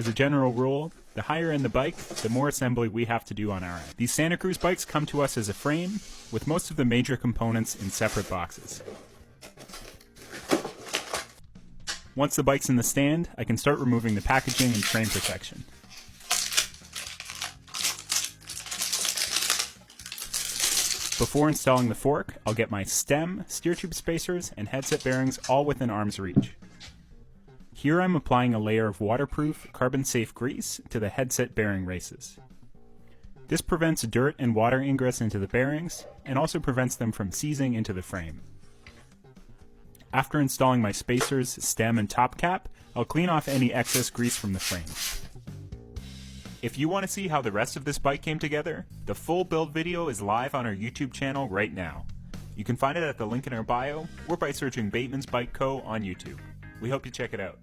As a general rule, the higher end the bike, the more assembly we have to do on our end. These Santa Cruz bikes come to us as a frame, with most of the major components in separate boxes. Once the bike's in the stand, I can start removing the packaging and frame protection. Before installing the fork, I'll get my stem, steer tube spacers, and headset bearings all within arm's reach. Here I'm applying a layer of waterproof, carbon-safe grease to the headset bearing races. This prevents dirt and water ingress into the bearings, and also prevents them from seizing into the frame. After installing my spacers, stem, and top cap, I'll clean off any excess grease from the frame. If you want to see how the rest of this bike came together, the full build video is live on our YouTube channel right now. You can find it at the link in our bio, or by searching Bateman's Bike Co. on YouTube. We hope you check it out.